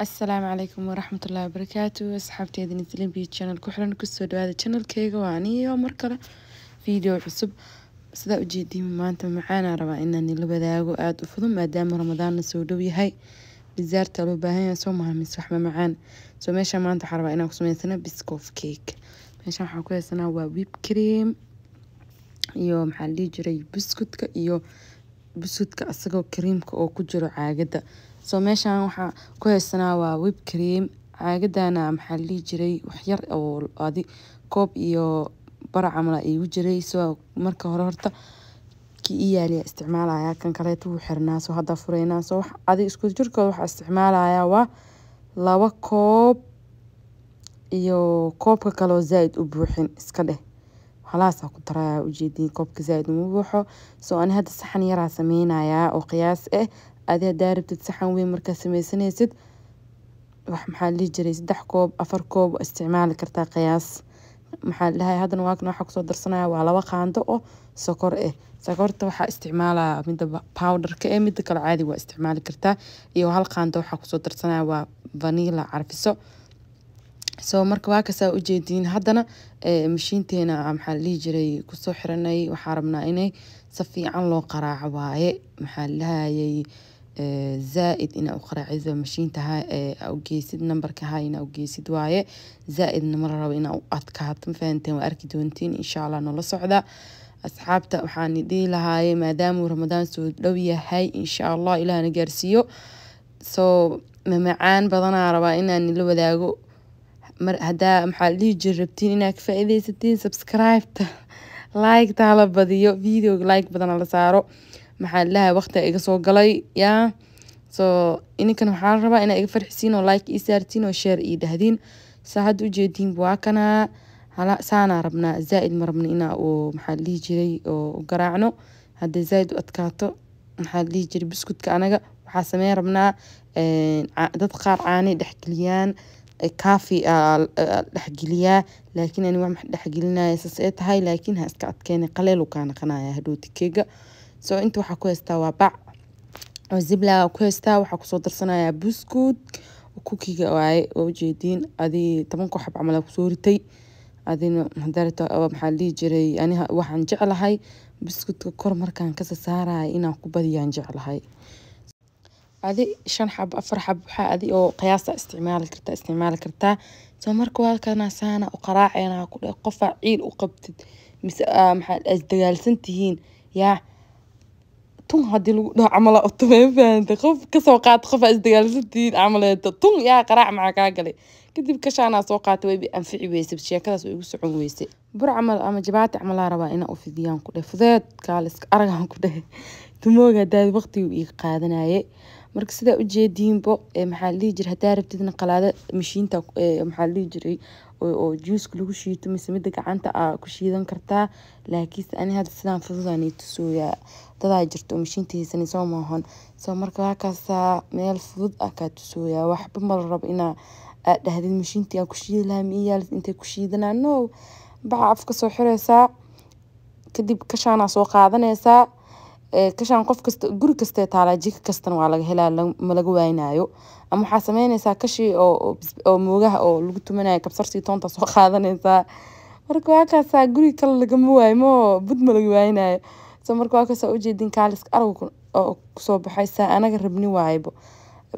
السلام عليكم ورحمة الله وبركاته. أصحابتي هذه نزلين بي channel كحرن كسر هذا channel كيغا وعني ومركلة فيديو عصب سدا ujeedin maanta maxaan rabaa inaan ila wadaago aad u fudud maadaama Ramadaan soo dhow yahay bizaarta loo baahan yahay soo mahamis wax ma macaan soo meesha maanta waxaan rabaa inaan ku sameysano biscoff cake meesha waxaan ku haysanaa waa whip cream iyo maxaa la jiray biscuitka iyo biscuitka asagoo creamka oo ku jiro caagada soo meeshaan waxaa ku haysanaa waa whip cream caagadana maxaa la jiray wax yar oo adi koob iyo bar camal igu jiray soo marka hore horta ki iyaali isticmaalaya kan kale tuu xirnaa soo hada fureynaa soo wax adi isku jirkooda waxa isticmaalaya waa 2 koob iyo koobka kale oo zaid u buuxin iska dheh خلاص ku daraa ujeedin koobka zaid u buuxo soo aan hada saxan yar sameynaya oo qiyaas ah adi daaribtid saxan weyn marka sameysanaysid wax maxaa la jiray 3 koob 4 koob isticmaali kartaa qiyaas maxaa lahayd hadana waxa ku soo darsanaya waa 2 qaando oo sokor ah sokorta waxa isticmaalaa midda powderka ee midda kale caadi waa isticmaali kartaa iyo 1 qaando waxa ku soo darsanaya waa vanilla carfiso soo marka waa ka saa ujeedin hadana mashiinteena maxaa la jiray ku soo xiranay waxa rabnaa inay si fiican loo qaraaco waaye maxaa lahayay زائد إن أقرأ عزة ماشين تها أو جيسد نمبر كهاي إن أو جيسد وايه زائد مرة إن أو أتكهت فانتين وأركد وانتين إن شاء الله نلا صعدة أصحاب تأوحاني دي لهاي ما دام رمضان سود لوية هاي إن شاء الله إلى نجارسيو سو معان بدنا ربا إن نلو ذاقو هدا محلي جربتين إنك فائدة 60 سبسكرايب لايك تعال بديو فيديو لايك بدنا لسارو maxaa lahaa waqti iga soo galay yaa soo ininkan waxaan rabaa inay iga farxisiin oo like ii saartiin oo share ii dhahdin saad u jeedin waa kana hala saana rabnaa zaid marabna ina oo maxaa la jiray oo garaacno hadda zaid u adkaato maxaa la jiray biscuitka anaga waxa sameyn rabnaa dad qaar caani dhaxgeliyaan kaafi dhaxgeliyaa laakiin ani wax dhaxgelinaya saasay tahay laakiin ha iska adkeena qaleel u kana qanaya hadhooti keega soo inta waxa ku haystaa waa bac oo zibla ku haystaa waxa ku soo darsanaya biscuit cookiga oo jeedin adi 10 koob camal ku soo ritay adina hadarta maxaa la jiray ani waxaan jeclahay biscuitka kor markaan ka saaray inaan ku badiyaan jeclahay adi 5 xab 4 xab waxa adi oo qiyaasta isticmaali kartaa soo marka waa kana saana oo qaraacayna ku qof ciil u qabtid mis maxaa isdagaalsantihiin yaa tun hadii lagu dhaho camal oo tumay faanta qof ka soo qaad qof isdagaalsantiin camaleeto tun yaa qaraac ma ka galay kadib ka shaana soo qaatay way anfici weysay sheekadaas way igu socon weysay bur camal ama jabaati camal rabaa ina u fidiyaan ku dhafudeed kaalisk aragan ku dhahay tumooga daad waqti uu qaadanayay marka sida u jeedinbo maxaa la jiray hadaa rabtidna qalaada mashiinta maxaa la jiray oo juice lagu shiito mise mid gacanta ku shiidan kartaa laakiin ani hada sidaan fududaan tusooya dadaa jirto mashiintiisa soo maahan soo marka kaasa meel fudud ka tusooya waxba ma rabo ina dhahdid mashiintii ku shiidan miyaal intee ku shiidanaa no baa afka soo xireysa kadib ka shaana soo qaadanaysa kashan qof kasta guri kasta taala jika kastana waa laga helaa ma laga waaynayo ama waxa sameynaysa kashi oo moogaha oo lagu tumanayo kabsartii toonta soo qaadanaysa marka waa kaasa guri kale laga waaymo bud ma laga waaynayo soo marka waa kaasa u jeedin kaaliska arag oo ku soo baxaysa anaga rabni waaybo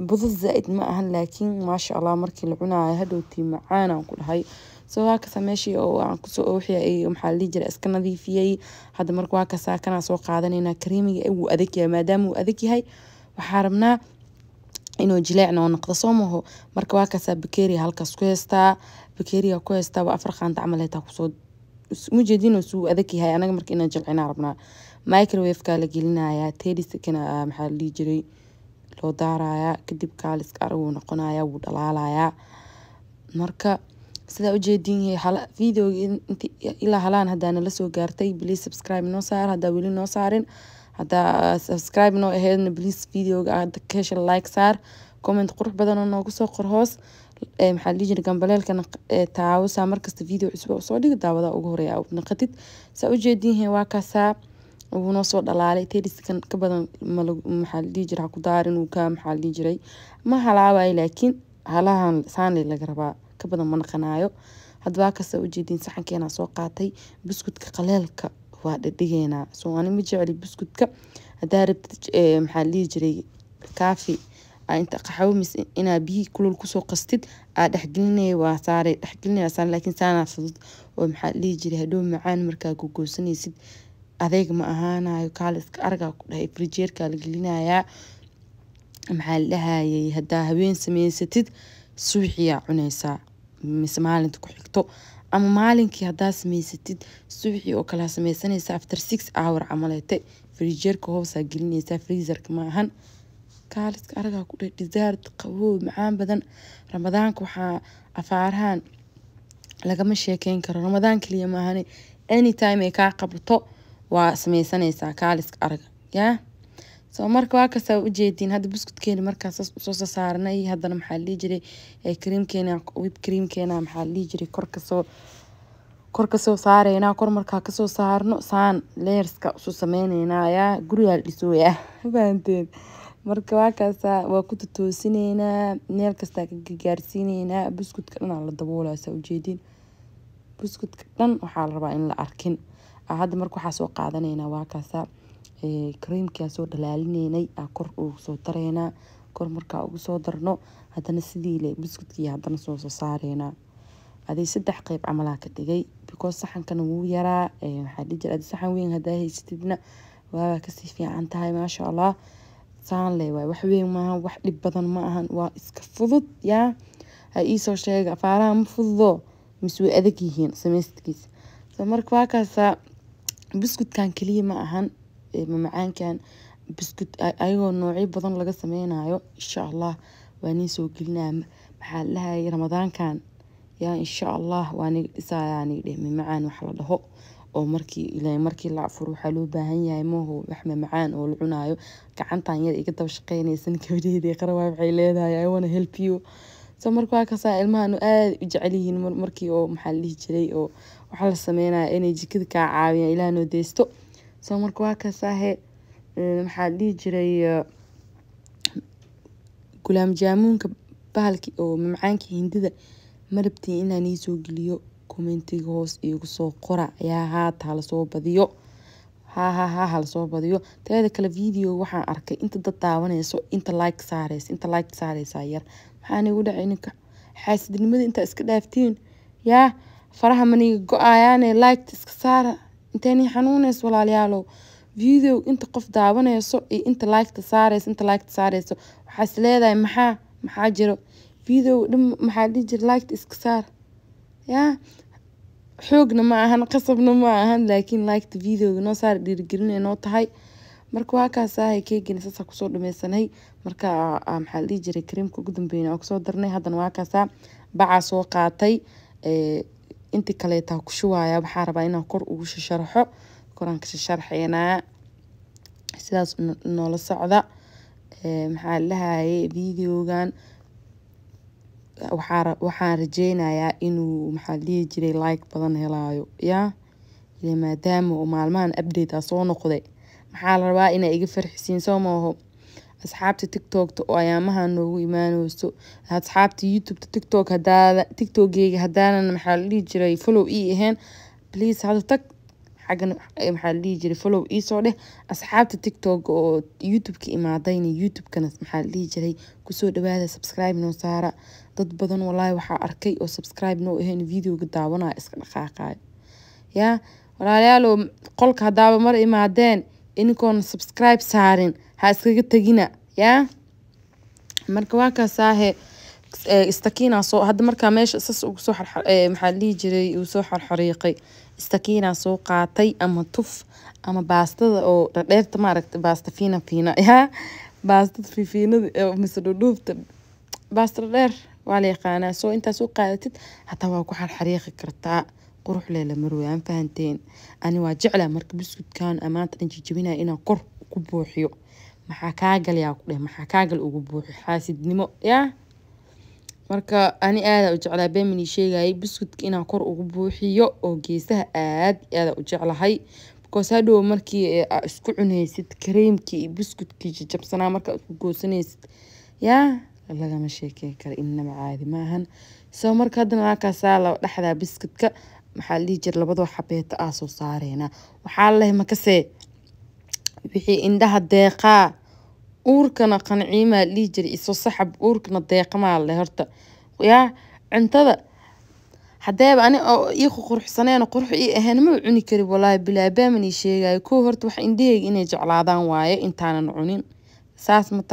budu zaid ma ahan laakiin ma sha Allah markii la cunayo hadhowtii macaan aan ku dhahay soo waa ka sameeyay oo aan ku soo wixii maxaa la jiray iska nadiifiyay hada marka waa ka saakana soo qaadanayna creamiga uu adag yahay maadaama uu adag yahay waxa rabnaa inuu jileecno noqdo soomaho marka waa ka bakeeriya halkaas ku heystaa bakeeriya ku heystaa waa 4 qaand camal ay taa ku soo mujeedino suu adag yahay anaga marka inaan jilcina rabnaa microwave ka la gelinaya 30 second maxaa la jiray loo daaraya kadib kaaliska arag uu noqonaya wuu dhalaalaya marka sida u jeedin yahay video ila halaan hadana la soo gaartay please subscribe noo saar hada wali noo saarin hada subscribe noo aheedna please videoga aad ka hesho like saar comment qurux badan oo noogu soo qor hoos maxaa la jiray gambaleelkana taawusa markasta video cusub oo soo dhig daawada ugu horeeya oo naqatid sida u jeedin yahay waa kaasa uu noo soo dhalaalay 30 second ka badan maxaa la jiray ku daarin uu ka maxaa la jiray ma halaaway laakiin halahan saanay laga rabaa ka badan ma naqanayo hadba ka soo ujeedin saxankeena soo qaatay buskudka qaleelka waa dhigeenaa soo ani ma jecli buskudka hadaa rabtid maxaa la dhihi jiray kaafi inta qaxwo mis inaa biyo kulul kusoo qastid dhexgelinay waa saaray dhexgelinay saaray laakiin saana fudud oo maxaa la dhihi jiray hadhow macaan markaa ku goosanaysid adeeg ma ahaanayo kaaliska arga ku dhahay frijeerka la gelinayaa maxaa la dhahayay hadaa habeen samaysatid suuxiya cunaysaa mise maalinta ku xigto ama maalinkii hadaa samaysatid suuxi oo kala samaysanaysa after 6 hour camaleete frijeerka hoosa gelinaysaa freezerka ma ahan kaaliska arga ku dhahay dessert qabow macaan badan ramadaanka waxaa afaarahan lagama sheekeyn karo ramadaan kaliya ma ahan anytime ay ka qabto waa samaysanaysaa kaaliska arga yaa soo marka waa ka soo ujeedin hadda buskudkeena markaas soo saarnay hadana maxaa la dhihi jiray creamkeena whip creamkeena maxaa la dhihi jiray kor ka soo saarayna kor markaa ka soo saarno saan layerska soo sameeynayna yaa guriga dhisooya faanteen marka waa kaas waa ku toosinayna meel kasta ka gaarsiinayna buskudka dhan la daboolaya ujeedin buskudka dhan waxaa la rabaa in la arkin hadda marka waxa soo qaadanayna waa kaas creamka soo dhalaalinaynay kor ugu soo darayna kor markaa ugu soo darno hadana sidii le buskudkii hadana soo saarayna adii 3 qayb camal ka dhigay because saxankan wuu yaraa waxa dhijir saxan weyn hadaa haystidna waa ka si fiican tahay ma sha Allah saan le wax weyn ma wax dhib badan ma ahan waa iska fudud yaa ay soo sheega faaraha ma fududo misuu adag yihiin sameystkiis soo marka waa kaas buskudkan kaliya ma ahan macaankan buskud ayagoo noocyo badan laga sameynayo insha Allah waan soo gelinaa maxaa la dhahay ramadaankan yaa insha Allah waan isaayaan macaan wax la dhaho oo markii la afuro waxa loo baahan yahay mooho wax macaan oo la cunayo gacantan yar iga dab shaqeynaysan gabadheedii qarawaa waxay leedahay I want to help you soo marka ka saa ilmahan aad u jecel yihiin markii oo maxaa la dhihi jiray oo waxa la sameeynaa inay jikada ka caawiyaan ilaa noo deesto soo marka waa ka saahe maxaa la dhihi jiray gulaam jaamuunka bahalki oo macaankii hindida marabtii inaan soo geliyo commentiga hoos igu soo qora yaa haata la soo badiyo ha la soo badiyo teeda kale video waxaan arkay inta dad daawanayso inta like saaraysa yar maxaan ugu dhacay ninka xaasidnimada inta iska dhaaftiin yaa faraha maniga go'ayaane like iska saara intani xanuunays walaalayaalo video inta qof daawanayso iyo inta like saarayso waxaas leedahay maxaa jiro video maxaa dhijir like iska saar yaa xoogna ma ahan qasabna ma ahan laakiin like video noo saar dhiirigelin noo tahay marka waa kaas keegina sasa ku soo dhameysanay marka maxaa la dhihi jiray creamka ugu dambeeyay oo soo darnay hadana waa kaas baca soo qaatay inta kale taa ku shuwaaya waxa rabaa inaan kor ugu sharaxo koraan ka sharaxeena sidaas noola socda maxaa la dhahay videogan waxaan rajeynayaa inuu maxaa la dhihi jiray like badan helaayo yaa maadaama oo maalmahan update soo noqday maxaa la rabaa inay iga farxisiin soo maaho asxaabta TikTok oo ayaamahan noogu imaanayso asxaabta YouTube TikTok TikTok-geyga hadaanan maxaa la dhihi jiray follow ahayn please hada tag xagan maxaa la dhihi jiray follow soo dheh asxaabta TikTok oo YouTube ka imaadayna YouTube kana maxaa la dhihi jiray ku soo dhawaada subscribe noo saara dad badan wallahi waxa arkay oo subscribe noo ahayn video-ga daawanaa iska dhaqaaqay yaa walaalayaal qolka hadaaba mar imaadeen inkoon subscribe saarin ha iskaga tagina yaa marka waa ka saahe istakiina soo hadda marka meesha sas ugu soo maxaa la dhihi jiray uu soo xariiqay istakiina soo qaatay ama tuf ama baastada oo dheerta ma aragtay baasta fiina yaa baastada fiinada mise dhudhuufta baasta dheer waa la yaqaanaa soo inta soo qaadatid hataa waa ku xariiqi kartaa qurux leela marwaan fahanteen ani waa jeclaa marka buskudkan amaanta jijibinaa inaan kor ku buuxiyo maxaa kaagal yaa ku dheh maxaa kaagal ugu buuxi xaasidnimo yaa marka ani aad u jeclaa beemini sheegay buskudka inaan kor ugu buuxiyo oo geesaha aad u jeclahay because hadhow markii isku cunaysid creamkii buskudkii jabsanaa marka isku goosanaysid yaa lagama sheekay karo inaba caadi maahan soo marka hadana halkaasaa la dhaxdaa biskudka maxaa lii jir labadoo xabeeta ah soo saareena waxaa leh makasee wixii indhaha deeqaa uurkana qanciima lii jir isoo saxab uurkana deeqamaa leh horta yaa cuntada hadeeba ani oo ii quruxsaneen qurux ii ahayn ma cuni kari walaahi bilaa baamani sheegay ko horta wax indhahayga inay jeclaadaan waaye intaanan cunin saas ma